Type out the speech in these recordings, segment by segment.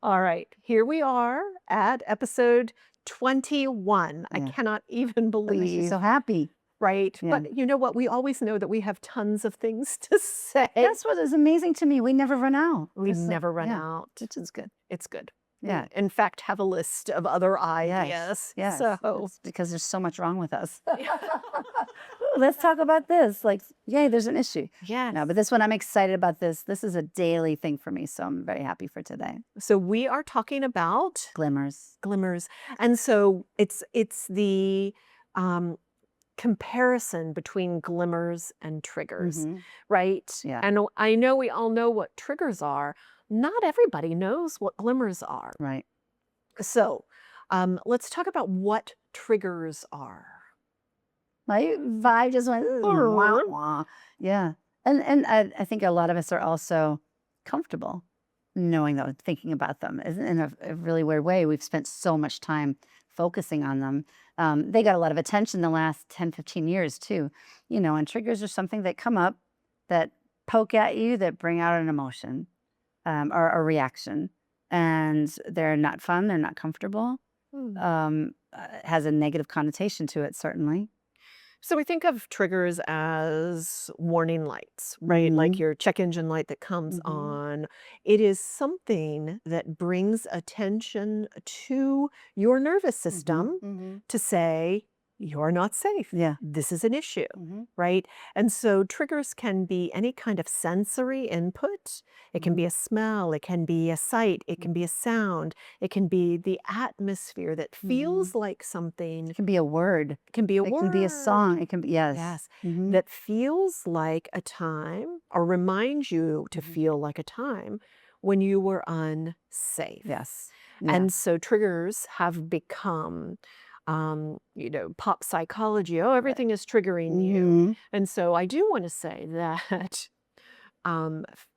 All right, here we are at episode 21. I Yeah. cannot even That makes me believe, so happy. right? Yeah. But you know what? We always know that we have tons of things to say. That's what is amazing to me. We never run out. We It's never run yeah, out. which is good. It's good. Yeah. We, in fact, have a list of other Yes. ideas. Yes. So, It's because there's so much wrong with us. Let's talk about this. Like, yay, there's an issue. yes. No, but this one, I'm excited about this. This is a daily thing for me. So I'm very happy for today. So we are talking about Glimmers. glimmers. And so it's the comparison between glimmers and triggers, Mhm. right? Yeah. And I know we all know what triggers are. Not everybody knows what glimmers are. Right. So let's talk about what triggers are. My vibe just went, wah, wah. Yeah. And I think a lot of us are also comfortable knowing them, thinking about them in a really weird way. We've spent so much time focusing on them. They got a lot of attention the last 10, 15 years too. And triggers are something that come up that poke at you, that bring out an emotion or a reaction. And they're not fun. They're not comfortable. Has a negative connotation to it, certainly. So we think of triggers as warning lights, right? Like your check engine light that comes on. It is something that brings attention to your nervous system to say, you're not safe. Yeah. This is an issue, right? And so triggers can be any kind of sensory input. It can be a smell, it can be a sight, it can be a sound, it can be the atmosphere that feels like something. It can be a word. It can be a It word. can be a song. It can be, yes. Yes. That feels like a time or reminds you to feel like a time when you were unsafe. Yes. And so triggers have become, pop psychology. Oh, everything is triggering you. And so I do want to say that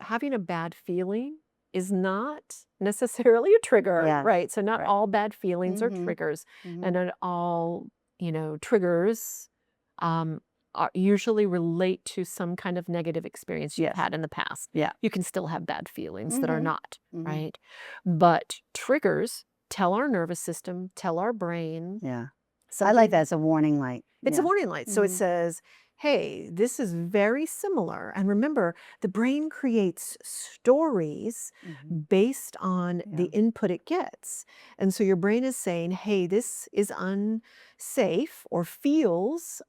having a bad feeling is not necessarily a trigger, Yes. right? So not Right. all bad feelings are triggers, and not all, triggers usually relate to some kind of negative experience you've Yes. had in the past. Yeah. You can still have bad feelings that are not, right? But triggers tell our nervous system, tell our brain. Yeah. So I like that as a warning light. It's Yeah. a warning light. So it says, hey, this is very similar. And remember, the brain creates stories based on the input it gets. And so your brain is saying, hey, this is unsafe or feels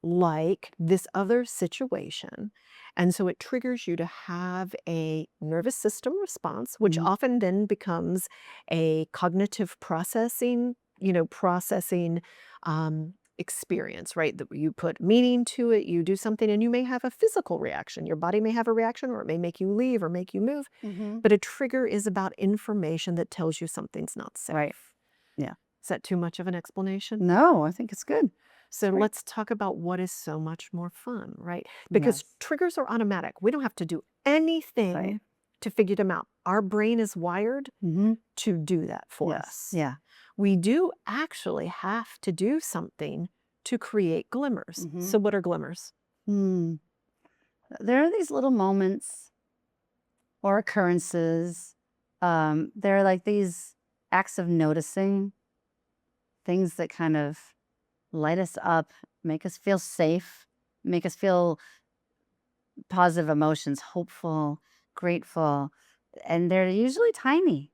like this other situation. And so it triggers you to have a nervous system response, which often then becomes a cognitive processing experience, right? That you put meaning to it, you do something, and you may have a physical reaction. Your body may have a reaction, or it may make you leave or make you move. But a trigger is about information that tells you something's not safe. Right. Yeah. Is that too much of an explanation? No, I think it's good. So Right. let's talk about what is so much more fun, right? Because triggers are automatic. We don't have to do anything to figure them out. Our brain is wired to do that for us. Yeah. We do actually have to do something to create glimmers. So what are glimmers? There are these little moments or occurrences. They're like these acts of noticing, things that kind of light us up, make us feel safe, make us feel positive emotions, hopeful, grateful. And they're usually tiny.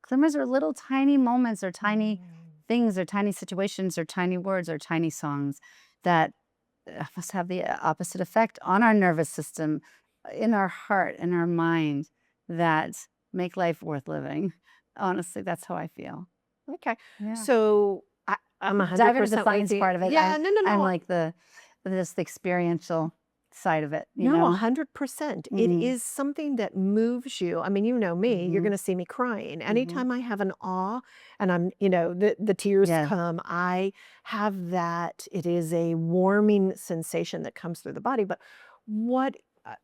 Glimmers are little tiny moments or tiny things or tiny situations or tiny words or tiny songs that must have the opposite effect on our nervous system, in our heart, in our mind, that make life worth living. Honestly, that's how I feel. Okay. Yeah. So I'm 100% Dive into the with science you. part of it. Yeah, no. I'm like the experiential side of it. No, 100%. It is something that moves you. I mean, you know me, you're going to see me crying. Anytime I have an awe and I'm, the tears come, I have that. It is a warming sensation that comes through the body. But what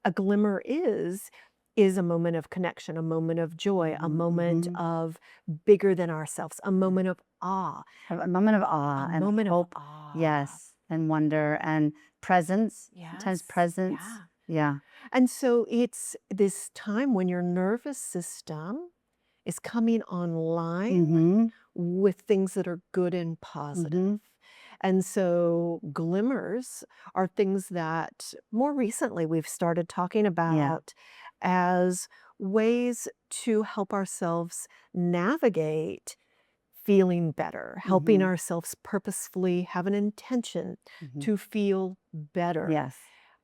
a glimmer is a moment of connection, a moment of joy, a moment of bigger than ourselves, a moment of awe. A moment of awe and moment of hope. awe. Yes. And wonder and presence. Sometimes Yes. presence. Yeah. And so it's this time when your nervous system is coming online Mm-hmm. with things that are good and Mm-hmm. positive. And so glimmers are things that more recently we've started talking Yeah. about as ways to help ourselves navigate feeling better, helping Mm-hmm. ourselves purposefully have an intention Mm-hmm. to feel better. Yes.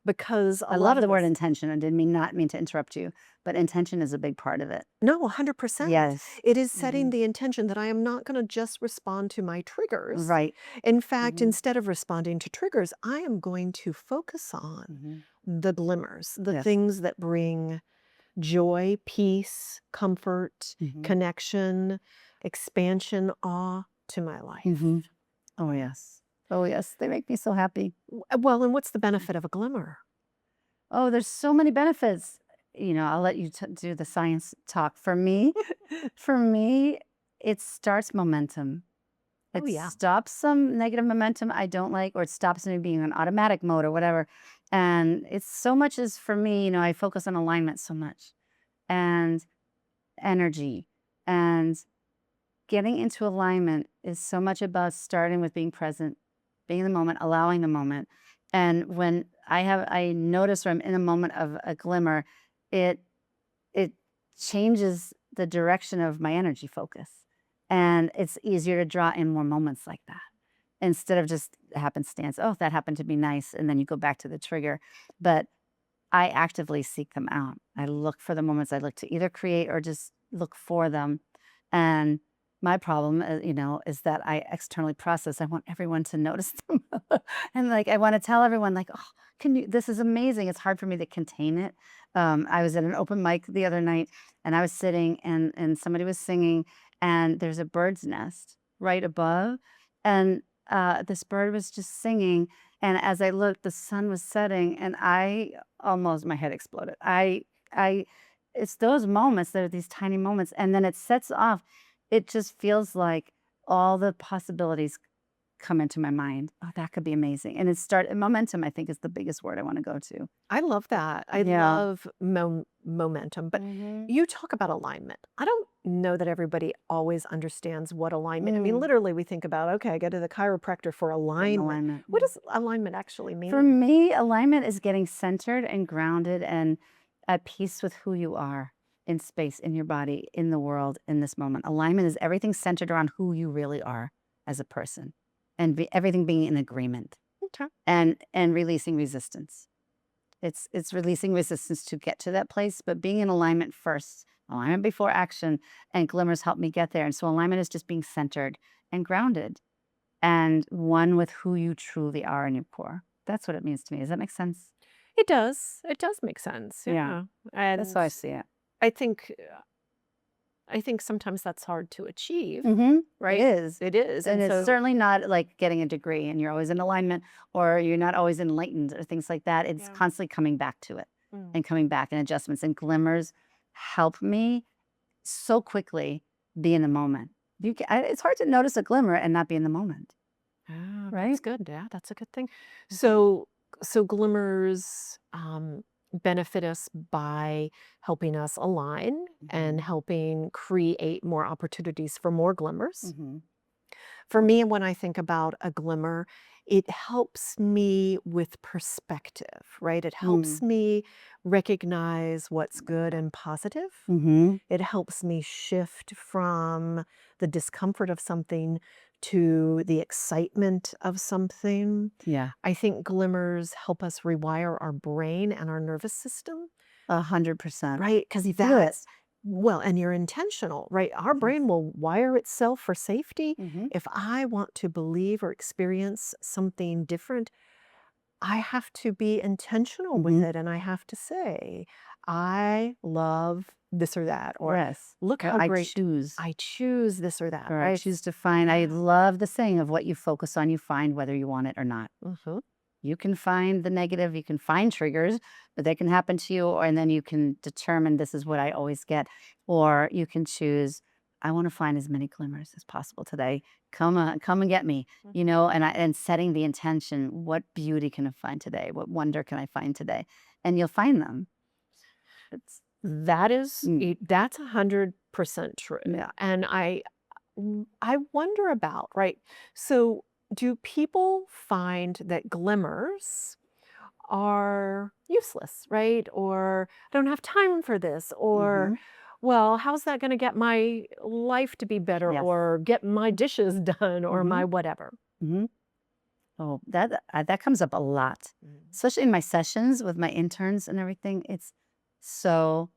Because a I lot love the of word us, intention. I didn't mean not mean to interrupt you, but intention is a big part of it. no, 100%. Yes. It is setting Mm-hmm. the intention that I am not going to just respond to my triggers. Right. In fact, Mm-hmm. instead of responding to triggers, I am going to focus on Mm-hmm. the glimmers, the Yes. things that bring joy, peace, comfort, Mm-hmm. connection, expansion, awe to my life. Mm-hmm. Oh yes. Oh yes. They make me so happy. Well, and what's the benefit of a glimmer? Oh, there's so many benefits. I'll let you do the science talk. For me, it starts momentum. Oh, It yeah. stops some negative momentum I don't like, or it stops me being on automatic mode or whatever. And it's so much as for me, I focus on alignment so much and energy. And getting into alignment is so much about starting with being present, being in the moment, allowing the moment. And when I notice when I'm in a moment of a glimmer, it it changes the direction of my energy focus. And it's easier to draw in more moments like that instead of just happenstance. Oh, that happened to be nice. And then you go back to the trigger. But I actively seek them out. I look for the moments. I look to either create or just look for them. And my problem, is that I externally process. I want everyone to notice them, and like I want to tell everyone, like, oh, can you? This is amazing. It's hard for me to contain it. I was at an open mic the other night, and I was sitting, and somebody was singing, and there's a bird's nest right above, and this bird was just singing. And as I looked, the sun was setting, and my head exploded. I it's those moments that are these tiny moments, and then it sets off. It just feels like all the possibilities come into my mind. Oh, that could be amazing. And momentum, I think, is the biggest word I want to go to. I love that. I Yeah. love momentum, but Mhm. you talk about alignment. I don't know that everybody always understands what alignment. I mean, Mm. literally, we think about, okay, I go to the chiropractor for Get in alignment. alignment. What Yeah. does alignment actually For mean? me, alignment is getting centered and grounded and at peace with who you are in space, in your body, in the world, in this moment. Alignment is everything centered around who you really are as a person and everything being in agreement Okay. and releasing resistance. It's releasing resistance to get to that place, but being in alignment first. Alignment before action, and glimmers help me get there. And so alignment is just being centered and grounded and one with who you truly are in your core. That's what it means to me. Does that make sense? It does. It does make sense. Yeah, Yeah. that's And how I see it. I think I think sometimes that's hard to achieve, It right? is. It is. And And it's so, certainly not like getting a degree and you're always in alignment or you're not always enlightened or things like that. It's yeah. constantly coming back to it Mm. and coming back and adjustments and glimmers help me so quickly be in the moment. It's hard to notice a glimmer and not be in the moment, Ah, that's right? good. Yeah, that's a good thing. Mhm. So glimmers benefit us by helping us align and Mhm. helping create more opportunities for more glimmers. Mhm. For me, when I think about a glimmer, it helps me with perspective, right? It helps Mm. me recognize what's good and positive. Mhm. It helps me shift from the discomfort of something to the excitement of something. Yeah. I think glimmers help us rewire our brain and our nervous system, 100%. right? Because Feel it. that's, well, and you're intentional, right? Our Yes. brain will wire itself for safety. Mhm. If I want to believe or experience something different, I have to be intentional with Mhm. it, and I have to say, "I love this or that," or Yes. "Look Or how I great choose. I choose this or that," Or I right? choose to find. I love the saying of what you focus on, you find whether you want it or not. Mhm. You can find the negative, you can find triggers, but they can happen to you, and then you can determine this is what I always get. Or you can choose, I want to find as many glimmers as possible today. Come on, come and get me, Mm. and setting the intention, what beauty can I find today? What wonder can I find today? And you'll find them. It's That is mm, that's 100% true. Yeah. And I wonder about, right? So do people find that glimmers are useless, right? Or I don't have time for this, or Mm-hmm. well, how's that going to get my life to be better, Yes. or get my dishes done, or Mm-hmm. my whatever? Mm-hmm. Oh, that comes up a lot, especially in my sessions with my interns and everything. It's so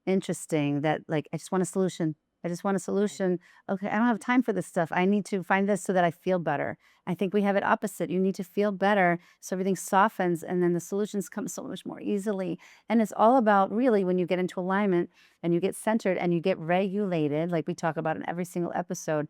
interesting that like I just want a solution. I just want a solution. Okay, I don't have time for this stuff. I need to find this so that I feel better. I think we have it opposite. You need to feel better so everything softens and then the solutions come so much more easily. And it's all about really when you get into alignment and you get centered and you get regulated, like we talk about in every single episode.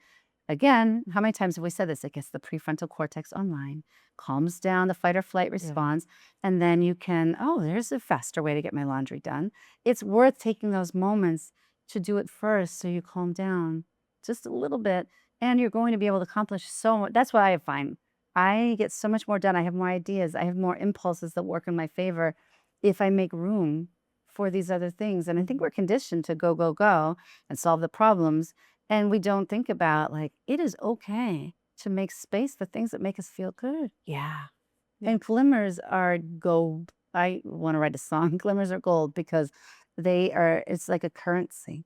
Again, how many times have we said this? It gets the prefrontal cortex online, calms down the fight or flight Yeah. response, and then you can, oh, there's a faster way to get my laundry done. It's worth taking those moments to do it first so you calm down just a little bit and you're going to be able to accomplish so much. That's what I find. I get so much more done. I have more ideas. I have more impulses that work in my favor if I make room for these other things. And I think we're conditioned to go, go, go and solve the problems. And we don't think about like, it is okay to make space for things that make us feel good. Yeah. And glimmers are gold. I want to write a song. Glimmers are gold because it's like a currency.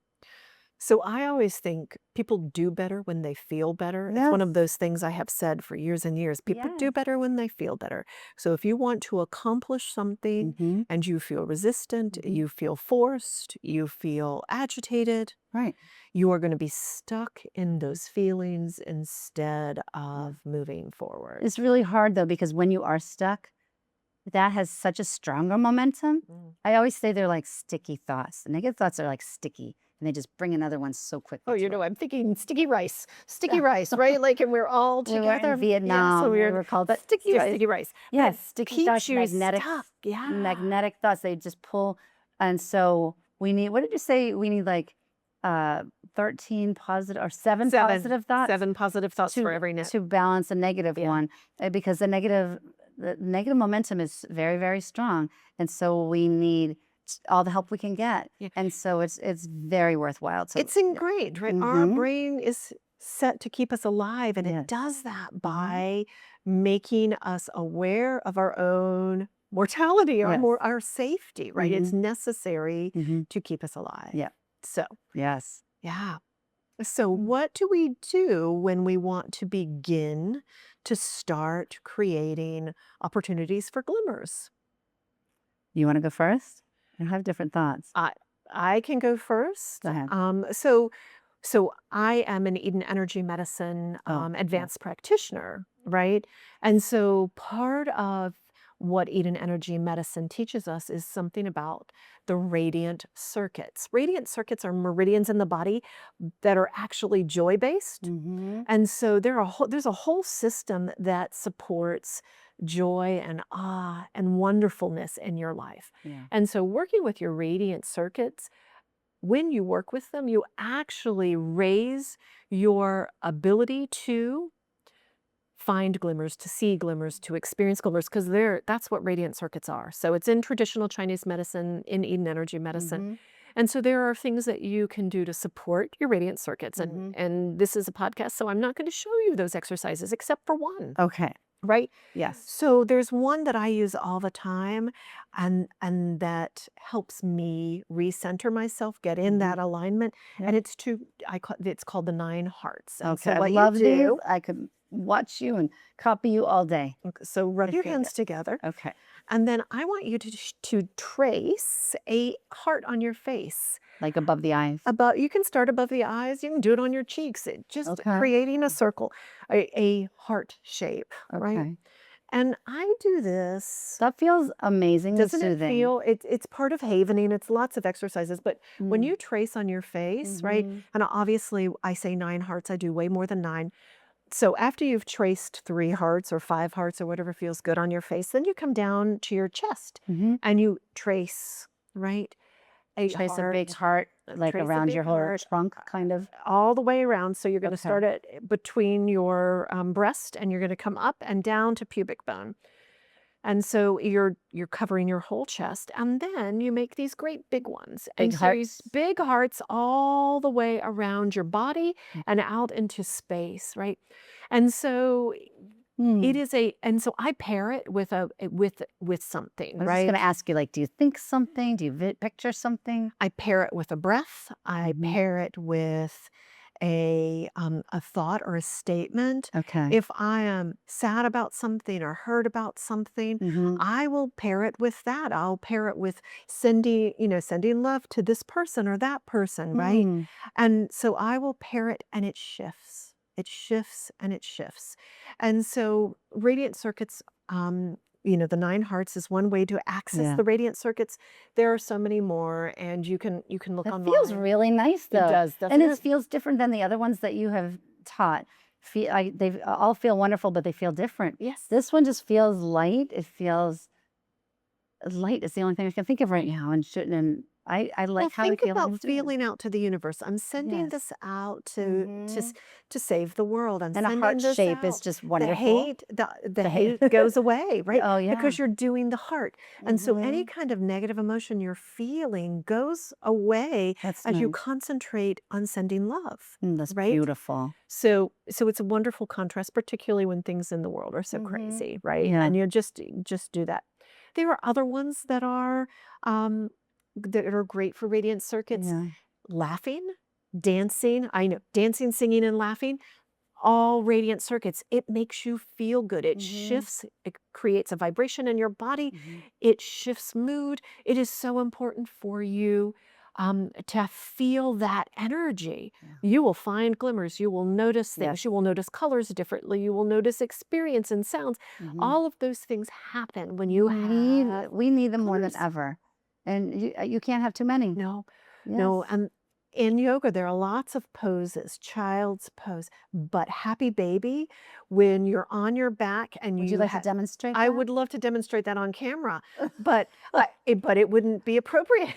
So I always think people do better when they feel better. It's one Yes. of those things I have said for years and years. People do Yes. better when they feel better. So if you want to accomplish something Mm-hmm. and you feel resistant, you feel forced, you feel agitated, Right. you are going to be stuck in those feelings instead of moving forward. It's really hard though, because when you are stuck, that has such a stronger momentum. I always say they're like sticky thoughts. The negative thoughts are like sticky and they just bring another one so quickly. Oh, you know, I'm thinking sticky rice, right? Like, and we're all We were together. in Vietnam. So We were called sticky rice. sticky rice. But Yes, it sticky keeps thoughts, you magnetic, stuck. Yeah. magnetic thoughts. They just pull. And so we need, what did you say? We need like 13 positive or seven positive thoughts 7 positive thoughts for every net. to balance a negative one, because the negative momentum is very, very strong. And so we need all the help we can get. Yeah. And so it's very worthwhile. It's ingrained, right? Our brain is set to keep us alive, and it does that by making us aware of our own mortality, our safety, right? It's necessary to keep us alive. Yeah. So, Yes. yeah. So what do we do when we want to begin to start creating opportunities for glimmers? You want to go first? I have different thoughts. I can go first. Go ahead. So I am an Eden Energy Medicine advanced practitioner, right? And so part of what Eden Energy Medicine teaches us is something about the radiant circuits. Radiant circuits are meridians in the body that are actually joy-based. And so there's a whole system that supports joy and awe and wonderfulness in your life. Yeah. And so working with your radiant circuits, when you work with them, you actually raise your ability to find glimmers, to see glimmers, to experience glimmers, because that's what radiant circuits are. So it's in traditional Chinese medicine, in Eden Energy Medicine. And so there are things that you can do to support your radiant circuits. And this is a podcast, so I'm not going to show you those exercises except for one. Okay. Right? Yes. So there's one that I use all the time, and that helps me recenter myself, get in that alignment. And it's called the 9 hearts. And Okay. so what I love you these. do, I could watch you and copy you all day. so rub your hands together. Okay. And then I want you to trace a heart on your face. Like above the eyes. You can start above the eyes. You can do it on your cheeks. Just creating a circle, a heart shape, right? Okay. And I do this. That feels amazing. Doesn't it soothing. feel? It's part of havening. It's lots of exercises. But when you trace on your face, right? And obviously, I say 9 hearts. I do way more than 9. So after you've traced 3 hearts or 5 hearts or whatever feels good on your face, then you come down to your chest and you trace, right? Trace a big heart, like around your whole trunk, kind of. All the way around. So you're going to start it between your breast, and you're going to come up and down to pubic bone. And so you're covering your whole chest, and then you make these great big ones. Big And so you hearts. big hearts all the way around your body Mm. and out into space, right? And so it Hmm. is a and so I pair it with with something, I was just going right? to ask you, like, do you think something? Do you picture something? I pair it with a breath. I Hmm. pair it with a thought or a statement. Okay. If I am sad about something or hurt about something, Mm-hmm. I will pair it with that. I'll pair it with sending love to this person or that person, right? Hmm. And so I will pair it and it shifts. It shifts and it shifts. And so radiant circuits, the nine hearts is one way to access Yeah. the radiant circuits. There are so many more, and you can look It feels online. really nice, It though, does, and doesn't it it? feels different than the other ones that you have taught. They all feel wonderful, but they feel different. Yes. This one just feels light. It feels light is the only thing I can think of right now, and shouldn't. And I Well, like how I think feel about I'm doing. feeling out to the universe. I'm sending Yes. this out Hmm. to save the world. I'm And a heart sending this shape is out. just The wonderful. hate, the The hay. hate goes away, right? Oh yeah. Because you're doing the heart. And so any Hmm. kind of negative emotion you're feeling goes away That's as you nice. concentrate on sending love, That's right? beautiful. So it's a wonderful contrast, particularly when things in the world are so Hmm. crazy, right? Yeah. And you just do that. There are other ones um, that are great for radiant circuits. Yeah. Laughing, dancing. I know dancing, singing, and laughing all radiant circuits. It makes you feel good. It Hmm. shifts, it creates a vibration in your body, Hmm. it shifts mood. It is so important for you to feel that energy. Yeah. You will find glimmers. You will notice things. Yes. You will notice colors differently. You will notice experience and sounds. Hmm. All of those things happen when you have We need them more than glimmers. ever, and you can't have too many. No, Yes. no, and in yoga, there are lots of poses, child's pose, but happy baby, when you're on your back and Would you you like to have demonstrate I that? would love to demonstrate that on camera, but it wouldn't be appropriate.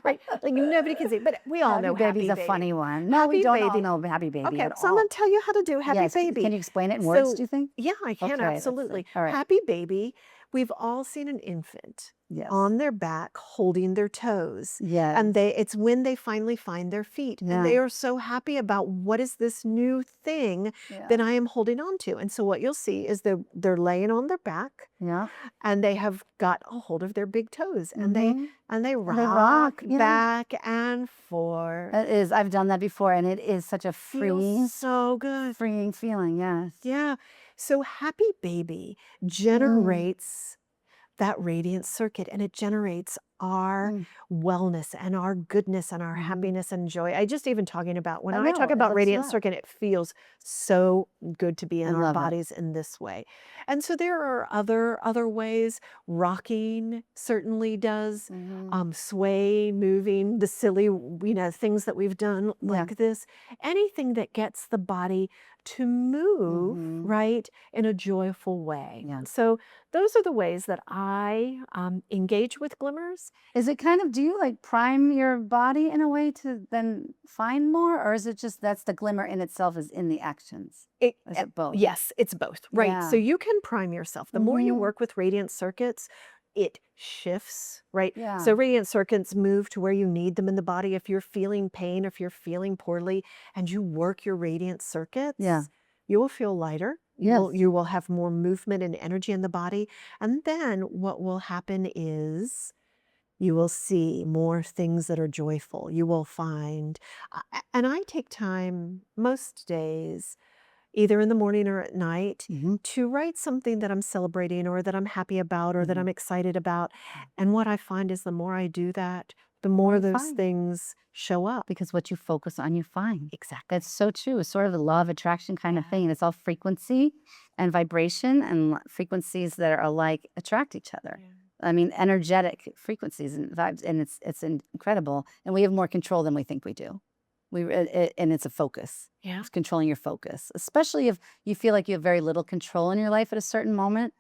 Right? Like, nobody can see, but we all Happy know Baby's happy a baby. funny one. No, we Happy don't all baby. know Happy Baby Okay, at so I'm gonna all. tell you how to do happy Yes, can baby. you explain it in words, do So, you think? yeah, I can Okay, let's see. absolutely. All right. Happy baby, we've all seen an infant Yes. on their back holding their toes, and Yes. it's when they finally find their feet, and Yeah. they are so happy about what is this new thing Yeah. that I am holding on to. And so what you'll see is they're laying on their back, Yeah. and they have got a hold of their big toes, and Mm-hmm. they And they rock rock. Yeah. back and forth. It is. I've done that before, and it is such a Feels so good. freeing feeling. Yes. Yeah. So happy baby Mm. generates that radiant circuit, and it generates our Mm. wellness and our goodness and our Hmm. happiness and joy. I just even talking about when I I talk know. It about lifts you radiant up. circuit, it feels so good to be I in our love it. bodies in this way. And so there are other ways. Rocking certainly does. Hmm. Sway, moving, the silly, things that we've done Yeah. like this. Anything that gets the body to move, Hmm. right, in a joyful way. Yeah. So those are the ways that I engage with glimmers. Is it kind of, do you like prime your body in a way to then find more? Or is it just that's the glimmer in itself is in the actions? Is it both? Yes, it's both, right? So Yeah. you can prime yourself. The more you Hmm. work with radiant circuits, it shifts, right? So Yeah. radiant circuits move to where you need them in the body. If you're feeling pain, if you're feeling poorly, and you work your radiant Yeah. circuits, you will feel lighter. Yes. You will have more movement and energy in the body. And then what will happen is you will see more things that are joyful. You will find, and I take time most days, either in the morning or at night, Hmm. to write something that I'm celebrating or that I'm happy about or that Hmm. I'm excited about. And what I find is the more I do that, the More more you those find. things show up. Because what you focus on, you find. Exactly. That's so true. It's sort of a law of attraction kind of Yeah. thing. It's all frequency and vibration, and frequencies that are alike attract each other. Yeah. I mean, energetic frequencies and vibes, and it's incredible. And we have more control than we think we do. And it's a focus. Yeah. It's controlling your focus, especially if you feel like you have very little control in your life at a certain moment.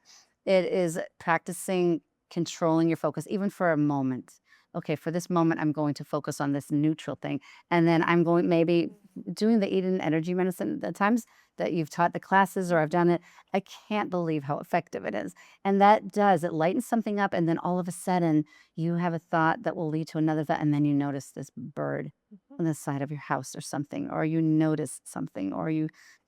It is practicing controlling your focus, even for a moment. okay, for this moment, I'm going to focus on this neutral thing. And then I'm going maybe doing the Eden energy medicine. The times that you've taught the classes or I've done it, I can't believe how effective it is. And that does, it lightens something up. And then all of a sudden, you have a thought that will lead to another thought. And then you notice this bird Mhm. on the side of your house or something, or you notice something, or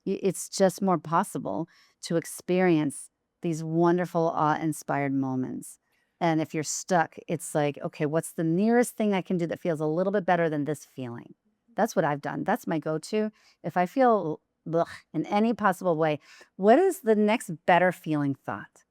it's just more possible to experience these wonderful, awe-inspired moments. And if you're stuck, it's like, okay, what's the nearest thing I can do that feels a little bit better than this feeling? That's what I've done. That's my go-to. If I feel ugh, in any possible way, what is the next better feeling thought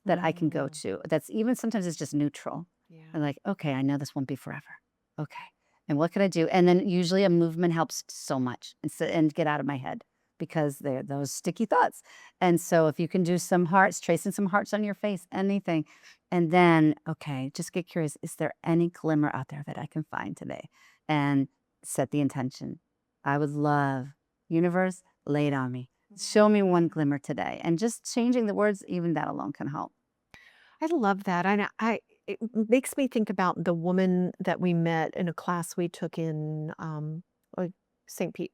that I can go Mm, to? That's even sometimes it's just neutral. yeah. And like, okay, I know this won't be forever. Okay. And what can I do? And then usually a movement helps so much and get out of my head because they're those sticky thoughts. And so if you can do some hearts, tracing some hearts on your face, anything. And then, okay, just get curious. Is there any glimmer out there that I can find today? And set the intention. I would love, universe, lay it on me. Show me one glimmer today. And just changing the words, even that alone can help. I love that. It makes me think about the woman that we met in a class we took in like St. Pete,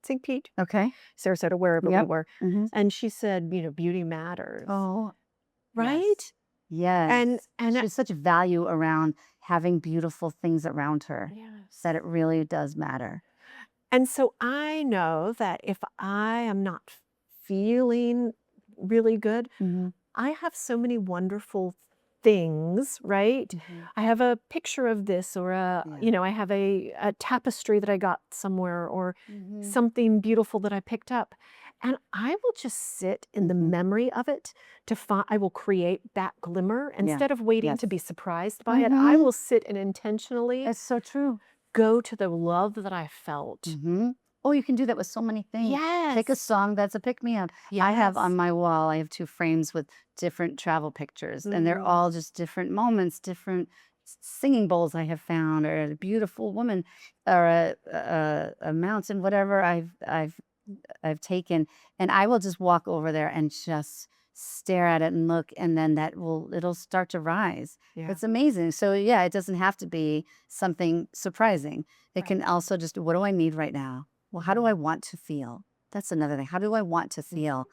St. Pete, Okay. Sarasota, wherever we Yep. were. Hmm. And she said, beauty matters, Oh, yes. right? And Yes. and She has such value around having beautiful things around her yes. that it really does matter. And so I know that if I am not feeling really good, Mhm. I have so many wonderful things, right? Mhm. I have a picture of this or Yeah. I have a tapestry that I got somewhere or Mhm. something beautiful that I picked up. And I will just sit in the Mhm. memory of it to find, I will create that glimmer Yeah. instead of waiting to Yes. be surprised by it. I Mhm. will sit and intentionally It's so true. go to the love that I felt. Mhm. Oh, you can do that with so many things. Pick a Yes. song that's a pick me up. I have on Yes. my wall, I have 2 frames with different travel pictures, and they're Mm, all just different moments, different singing bowls I have found, or a beautiful woman, or a mountain, whatever I've taken, and I will just walk over there and just stare at it and look, and then it'll start to rise. yeah. It's amazing. So yeah, it doesn't have to be something surprising. It Right. can also just, what do I need right now? Well, how do I Mhm. want to feel? That's another thing. How do I want to Mhm. feel?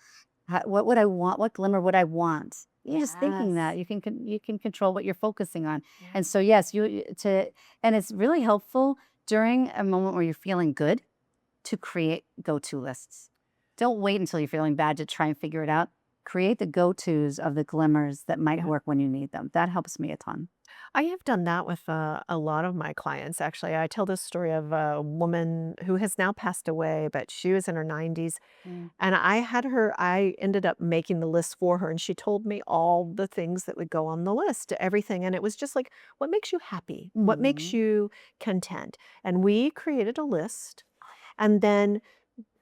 What would I want? What glimmer would I want? You're just thinking Yes. that you can control what you're focusing on. Yeah. And so yes, and it's really helpful during a moment where you're feeling good to create go-to lists. Don't wait until you're feeling bad to try and figure it out. Create the go-tos of the glimmers that might Yeah. work when you need them. That helps me a ton. I have done that with a lot of my clients, actually. I tell this story of a woman who has now passed away, but she was in her 90s. Mm. And I ended up making the list for her. And she told me all the things that would go on the list, everything. And it was just like, what makes you happy? What makes Mhm. you content? And we created a list. And then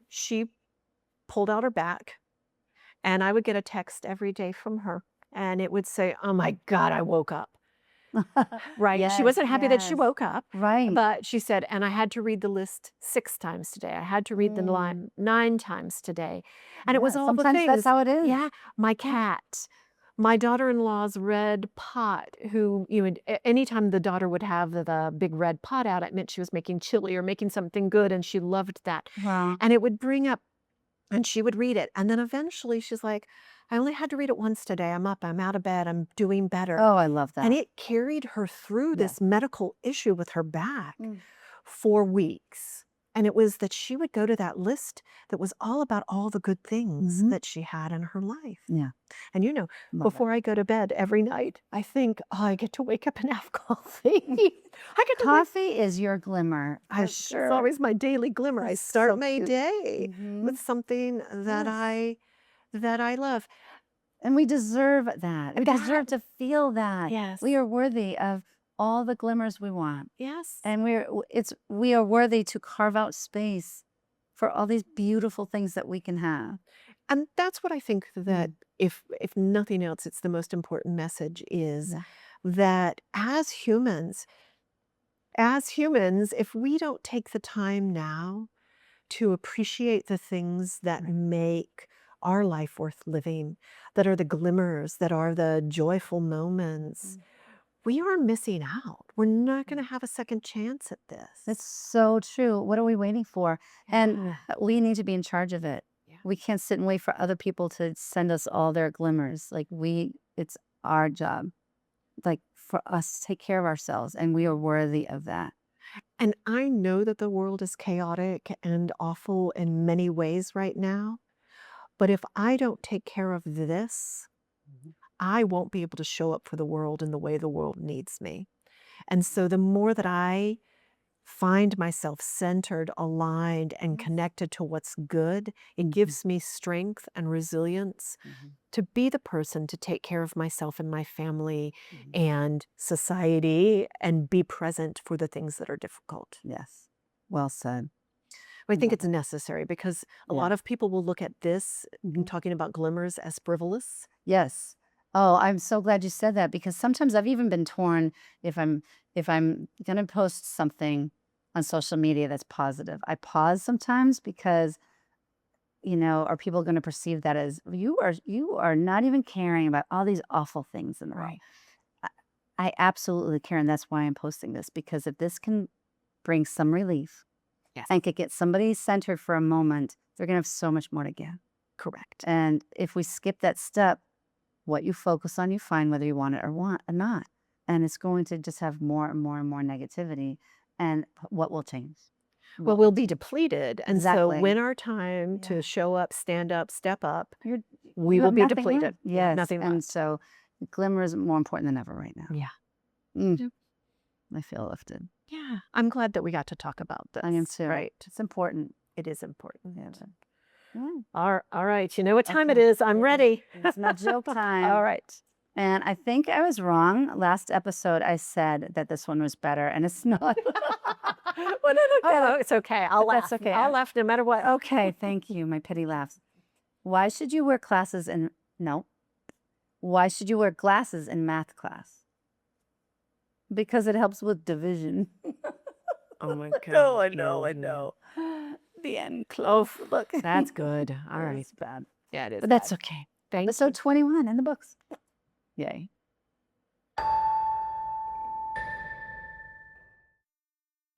she pulled out her back, and I would get a text every day from her. And it would say, oh my God, I woke up. Right, she Yes, wasn't happy that she yes. woke up, Right. but she said, "And I had to read the list 6 times today. I had to read the Mm. line 9 times today." And it was Yeah, all the sometimes that's things. how it is. Yeah, my Yeah. cat, my daughter-in-law's red pot, who you would anytime the daughter would have the big red pot out, it meant she was making chili or making something good, and she loved that. Well, And it would bring up and she would read it, and then eventually she's like, "I only had to read it once today. I'm up, I'm out of bed, I'm doing better." oh, I love And that. it carried her through Yes. this medical issue with her back Mm. for weeks. And it was that she would go to that list that was all about all the good things Mhm. that she had in her life. Yeah, And love it. before I go to bed every night, I think, "Oh, I get to wake up and have coffee." Mm. I get to wake Coffee is your glimmer for it's sure. always my daily glimmer. I That's start so my cute. day with Mhm. something Yes. that I love. And we deserve that. We That deserve to feel that. We yes. are worthy of all the glimmers we want. Yes. And we are worthy to carve out space for all these beautiful things that we can have. And that's what I think that Mm. if nothing else, it's the most important message is Yeah. that as humans, if we don't take the time now to appreciate the things that Right. make our life worth living, that are the glimmers, that are the joyful moments, Mhm. we are missing out. We're not going to have a second chance at It's this. so true. What are we waiting for? And Yeah. we need to be in charge of it. Yeah. We can't sit and wait for other people to send us all their glimmers. Like it's our job, like for us to take care of ourselves, and we are worthy of that. And I know that the world is chaotic and awful in many ways right now. But if I don't take care of this, Mhm. I won't be able to show up for the world in the way the world needs me. And so the more that I find myself centered, aligned, and Yes. connected to what's good, it Mhm. gives me strength and resilience Mhm. to be the person to take care of myself and my family Mhm. and society and be present for the things that are difficult. Yes. Well said. I think Yeah. it's necessary because a Yeah. lot of people will look at this, Mhm. talking about glimmers, as frivolous. Yes. Oh, I'm so glad you said that because sometimes I've even been torn if I'm gonna post something on social media that's positive. I pause sometimes because, are people gonna perceive that as you are not even caring about all these awful things in the world. Right. I, I absolutely care, and that's why I'm posting this because if this can bring some relief Yes. and could get somebody centered for a moment, they're gonna have so much more to give. Correct. And if we skip that step, what you focus on, you find whether you want it or not. And it's going to just have more and more and more negativity. And what will change? Well, What we'll will be change? depleted. And so Exactly. when our time Yeah. to show up, stand up, step up, You're, we you will have be nothing depleted. left. Yeah, Yes. nothing And left. so glimmer is more important than ever right now. Yeah. Mm, Yep. I feel lifted. Yeah. I'm glad that we got to talk about I am this. too. Right. It's important. It is important. Yeah. Yeah. All right. You know what time it Okay. is. I'm ready. It's not joke time. All right. And I think I was wrong. Last episode, I said that this one was better, and it's not. Well, no, it's okay. I'll But laugh. that's okay. I'll laugh no matter what. Okay, thank you. My pity laughs. Why should you wear classes in no? Why should you wear glasses in math class? Because it helps with division. Oh my No, God. I know, I know. The end Oh, close. Look, that's good. All right. it's bad, Yeah, it is but that's bad. okay. Thank Episode you. 21 in the books. Yay.